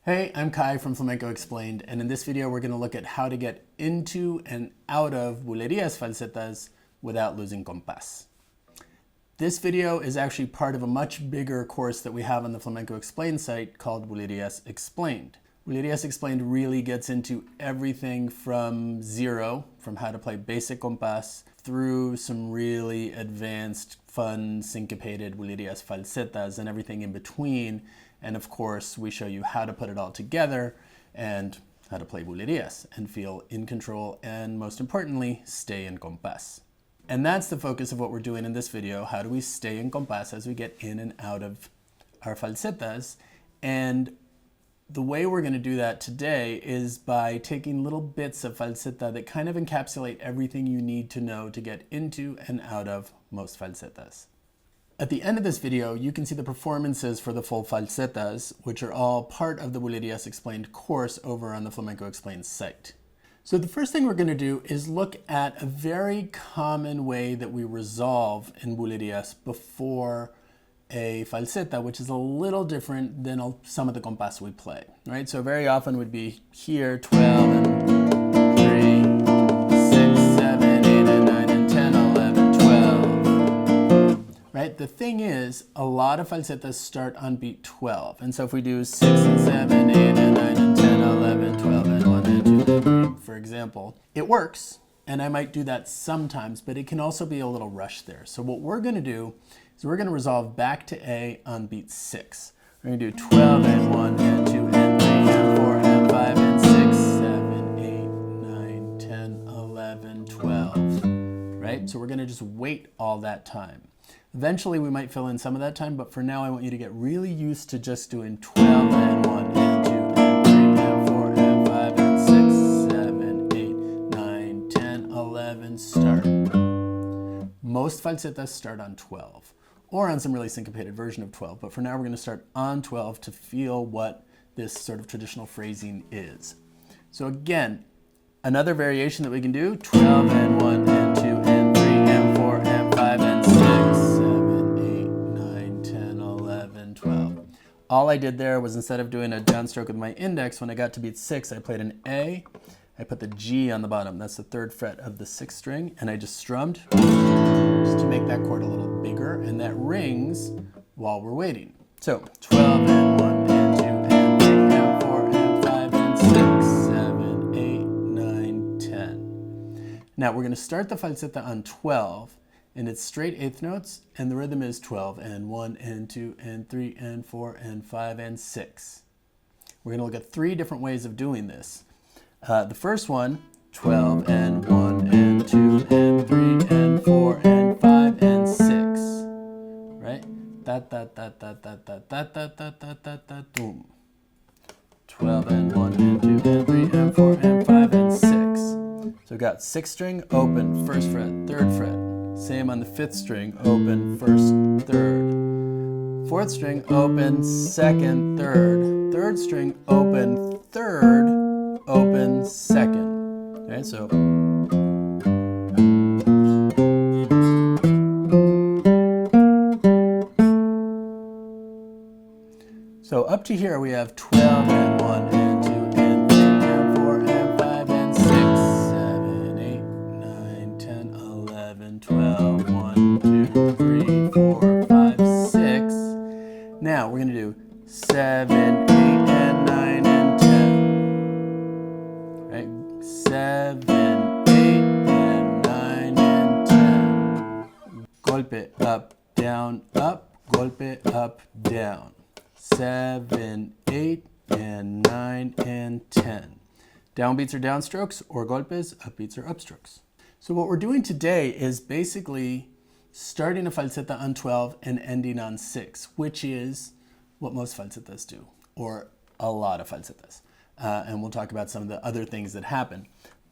Hey, I'm Kai from Flamenco Explained, and in this video we're going to look at how to get into and out of Bulerías falsetas without losing compás. This video is actually part of a much bigger course that we have on the Flamenco Explained site called Bulerías Explained. Bulerías Explained really gets into everything from zero, from how to play basic compás, through some really advanced, fun, syncopated Bulerías falsetas and everything in between. And of course, we show you how to put it all together and how to play Bulerías and feel in control and, most importantly, stay in compás. And that's the focus of what we're doing in this video. How do we stay in compás as we get in and out of our falsetas? And the way we're going to do that today is by taking little bits of falseta that kind of encapsulate everything you need to know to get into and out of most falsetas. At the end of this video, you can see the performances for the full falsetas, which are all part of the Bulerías Explained course over on the Flamenco Explained site. So the first thing we're going to do is look at a very common way that we resolve in Bulerías before a falseta, which is a little different than some of the compás we play, right? So very often would be here, 12 and 3, 6, 7, 8, and 9, and 10, 11, 12. Right? The thing is, a lot of falsetas start on beat 12. And so if we do 6 and 7, 8 and 9 and 10, 11, 12, and 1 and 2 and 3, for example, it works. And I might do that sometimes, but it can also be a little rushed there. So what we're going to do is we're going to resolve back to A on beat 6. We're going to do 12 and 1 and 2 and 3 and 4 and 5 and 6, 7, 8, 9, 10, 11, 12. Right? So we're going to just wait all that time. Eventually we might fill in some of that time, but for now I want you to get really used to just doing 12 and 1 and 2 and 3 and 4 and 5 and 6, 7, 8, 9, 10, 11, start. Most falsetas start on 12, or on some really syncopated version of 12, but for now we're going to start on 12 to feel what this sort of traditional phrasing is. So again, another variation that we can do, 12 and 1 and 2 and 3 and 4 and 5 and 6, 7, 8, 9, 10, 11, 12. All I did there was, instead of doing a downstroke with my index, when I got to beat 6, I played an A. I put the G on the bottom. That's the 3rd fret of the 6th string, and I just strummed just to make that chord a little bigger, and that rings while we're waiting. So 12 and 1 and 2 and 3 and 4 and 5 and 6, 7, 8, 9, 10. Now we're going to start the falseta on 12, and it's straight 8th notes, and the rhythm is 12 and 1 and 2 and 3 and 4 and 5 and 6. We're going to look at 3 different ways of doing this. The first one, 12 and 1 and 2 and 3 and 4 and 5 and 6, right? Boom. 12 and 1 and 2 and 3 and 4 and 5 and 6. So we've got 6th string, open, 1st fret, 3rd fret. Same on the 5th string, open, 1st, 3rd. 4th string, open, 2nd, 3rd. 3rd string, open, 3rd. Open, 2nd. Okay, so up to here we have 12 and 1 and 2 and 3 and 4 and 5 and 6, 7, 8, 9, 10, 11, 12, 1, 2, 3, 4, 5, 6. Now we're going to do 7, 8, and 9 and 10. Right? 7, 8, and 9 and 10. Golpe, up, down, golpe, up, down. 7, 8, and 9 and 10. Downbeats are downstrokes, or golpes, upbeats are upstrokes. So what we're doing today is basically starting a falseta on 12 and ending on 6, which is what most falsetas do, or a lot of falsetas. And we'll talk about some of the other things that happen.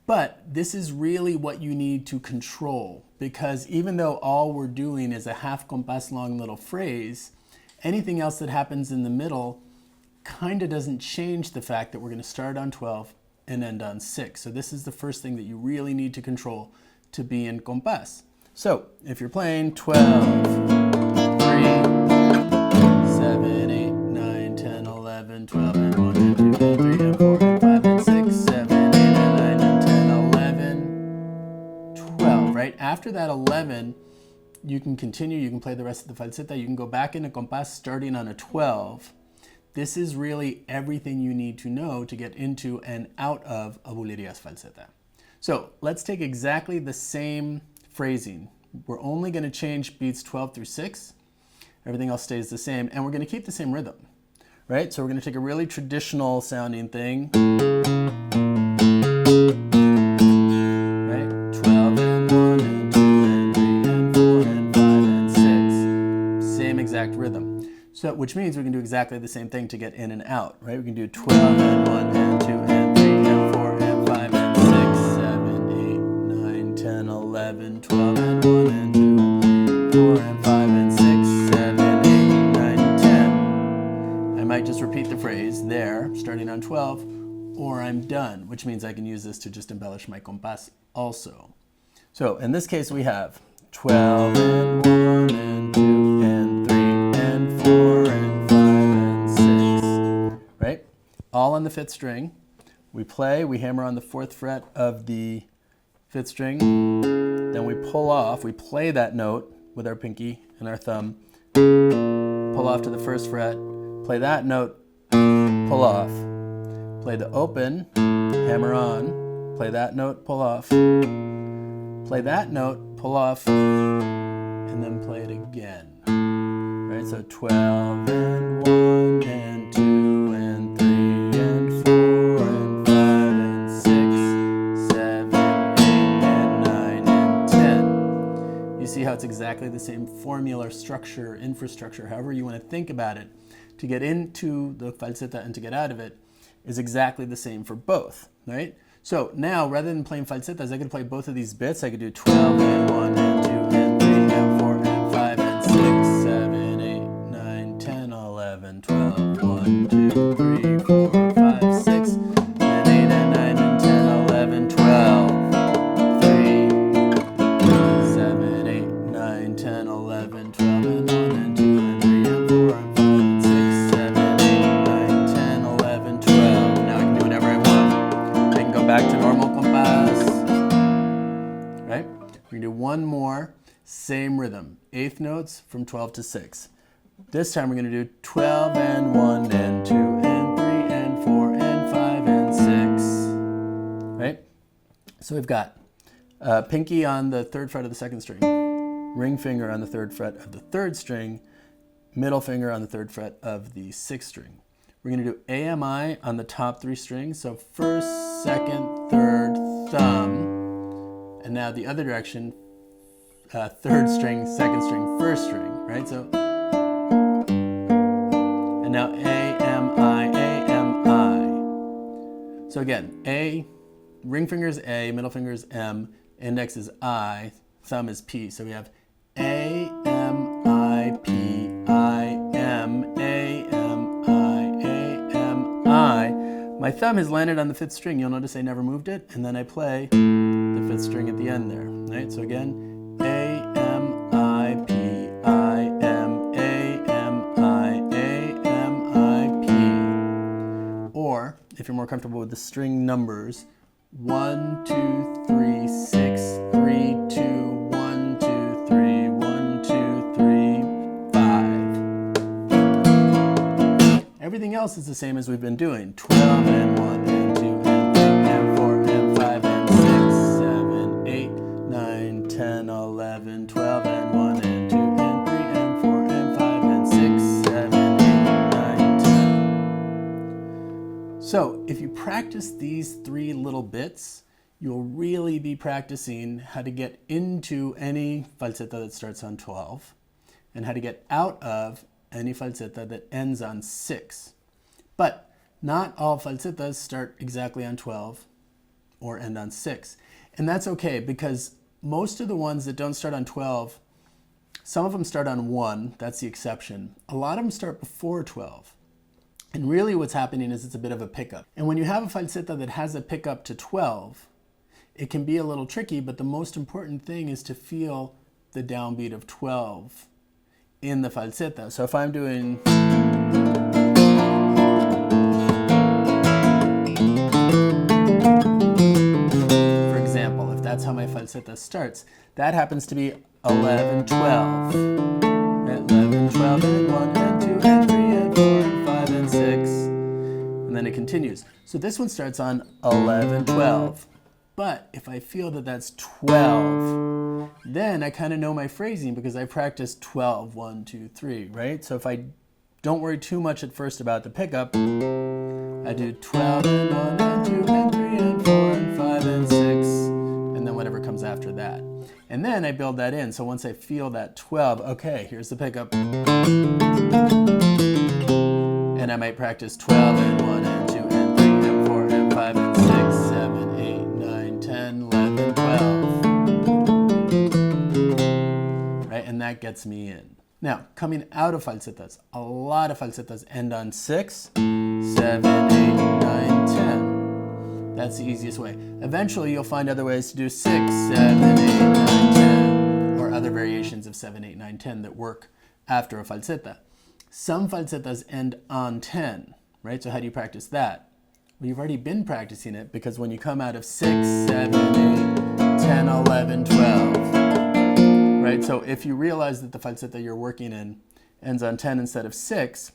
But this is really what you need to control, because even though all we're doing is a half compás long little phrase, anything else that happens in the middle kind of doesn't change the fact that we're going to start on 12 and end on 6. So this is the first thing that you really need to control to be in compás. So if you're playing 12, 3, 7, 8, 9, 10, 11, 12, and 1, and 2 and 3 and 4 and 5 and 6, 7, 8 and 9 and 10, 11, 12, right? After that 11, you can continue, you can play the rest of the falseta, you can go back into compás starting on a 12. This is really everything you need to know to get into and out of a Bulerias falseta. So let's take exactly the same phrasing. We're only going to change beats 12 through 6. Everything else stays the same, and we're going to keep the same rhythm, right? So we're going to take a really traditional sounding thing, right? 12 and 1 and 2 and 3 and 4 and 5 and 6. Same exact rhythm. So, which means we can do exactly the same thing to get in and out, right? We can do 12 and 1 and 2 and 3 and 4 and 5 and 6, 7, 8, 9, 10, 11, 12 and 1 and 2 and 4 and 5 and 6, 7, 8, 9, 10. I might just repeat the phrase there, starting on 12, or I'm done, which means I can use this to just embellish my compás also. So in this case we have 12 and 1 and 2 and 3 and 4 and 5 and 6, right? All on the 5th string. We play, we hammer on the 4th fret of the 5th string, then we pull off, we play that note with our pinky and our thumb, pull off to the 1st fret, play that note, pull off, play the open, hammer on, play that note, pull off, play that note, pull off, and then play it again. Right, so 12 and 1 and 2 and 3 and 4 and 5 and 6, 7, 8 and 9 and 10. You see how it's exactly the same formula, structure, infrastructure, however you want to think about it, to get into the falseta and to get out of it is exactly the same for both, right? So now, rather than playing falsetas, I could play both of these bits. I could do 12 and 1 and 2 and 3 and 4 and 5 and 6, 7, 8, 9, 10, 11, 12, 1, 2, 3, 4, 5, 6, and 8 and 9 and 10, 11, 12, 3, 7, 8, 9, 10, 11, 12, and 1 and 2 and 3 and 4 and 5 and 6, 7, 8, 9, 10, 11, 12. Now I can do whatever I want. I can go back to normal compás, right? We're going to do one more, same rhythm, 8th notes from 12 to 6. This time we're going to do 12 and 1 and 2 and 3 and 4 and 5 and 6, right? So we've got pinky on the 3rd fret of the 2nd string, ring finger on the 3rd fret of the 3rd string, middle finger on the 3rd fret of the 6th string. We're going to do AMI on the top 3 strings, so 1st, 2nd, 3rd, thumb, and now the other direction, 3rd string, 2nd string, 1st string, right? So, and now AMI, AMI. So again, A, ring finger is A, middle finger is M, index is I, thumb is P. So we have A, M, I, P, I, M, A, M, I, A, M, I. My thumb has landed on the 5th string. You'll notice I never moved it, and then I play the 5th string at the end there, right? So again, A, M, I, P, I, M, A, M, I, A, M, I, P. Or, if you're more comfortable with the string numbers, 1, 2, 3, 6, 3, 2, 1, 2, 3, 1, 2, 3, 5. Everything else is the same as we've been doing. 12 and 1 and 2 and 3 and 4 and 5 and 6, 7, 8, 9, 10, 11, 12 and 1 and 2 and 3 and 4 and 5 and 6, 7, 8, 9, 10. So if you practice these 3 little bits, you'll really be practicing how to get into any falseta that starts on 12 and how to get out of any falseta that ends on 6. But not all falsetas start exactly on 12 or end on 6. And that's okay, because most of the ones that don't start on 12, some of them start on 1, that's the exception. A lot of them start before 12. And really what's happening is it's a bit of a pickup. And when you have a falseta that has a pickup to 12, it can be a little tricky, but the most important thing is to feel the downbeat of 12 in the falseta. So if I'm doing, falseta starts. That happens to be 11, 12. 11, 12, and 1, and 2, and 3, and 4, and 5, and 6. And then it continues. So this one starts on 11, 12. But if I feel that that's 12, then I kind of know my phrasing because I practiced 12, 1, 2, 3, right? So if I don't worry too much at first about the pickup, I do 12, and 1, and 2, and 3, and 4, and 5, and 6, and then whatever comes after that. And then I build that in. So once I feel that 12, okay, here's the pickup. And I might practice 12, and 1, and 2, and 3, and 4, and 5, and 6, 7, 8, 9, 10, 11, 12. Right, and that gets me in. Now, coming out of falsetas, a lot of falsetas end on 6, 7, 8, 9, 10. That's the easiest way. Eventually, you'll find other ways to do 6, 7, 8, 9, 10, or other variations of 7, 8, 9, 10 that work after a falseta. Some falsetas end on 10, right? So how do you practice that? Well, you've already been practicing it because when you come out of 6, 7, 8, 10, 11, 12, right? So if you realize that the falseta you're working in ends on 10 instead of 6,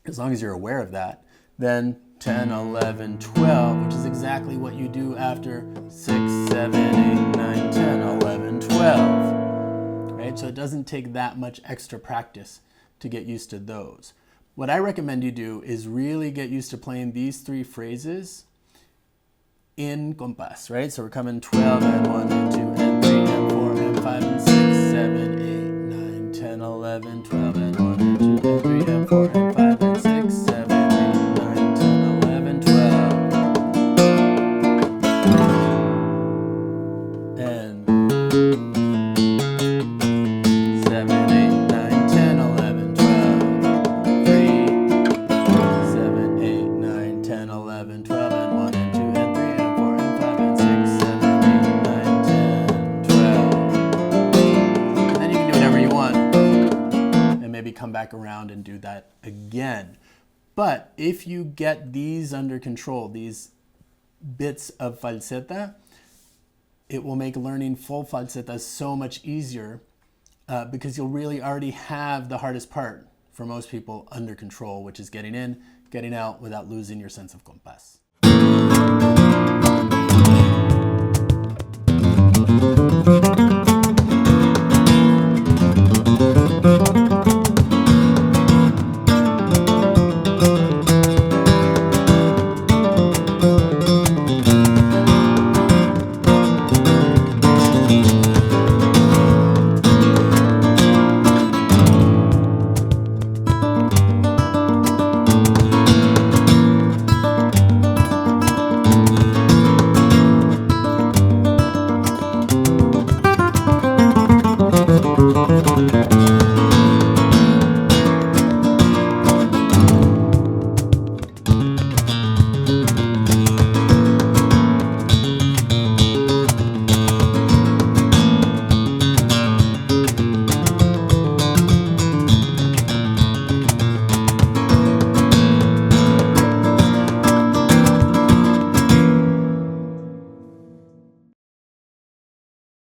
as long as you're aware of that, then 10, 11, 12, which is exactly what you do after 6, 7, 8, 9, 10, 11, 12, right? So it doesn't take that much extra practice to get used to those. What I recommend you do is really get used to playing these 3 phrases in compás, right? So we're coming 12, and 1, and 2, and 3, and 4, and 5, and 6, 7, 8, 9, 10, 11, 12, and 1, and 2, and 3, and 4, and 5, and 6, 7, 8, 9, 10, 11, 12. And 7, 8, 9, 10, 11, 12. 3, 7, 8, 9, 10, 11, 12, and 1, and 2, and 3, and 4, and 5, and 6, 7, 8, 9, 10, 12. And then you can do whatever you want. And maybe come back around and do that again. But if you get these under control, these bits of falseta, it will make learning full falsetas so much easier because you'll really already have the hardest part for most people under control, which is getting in, getting out without losing your sense of compás.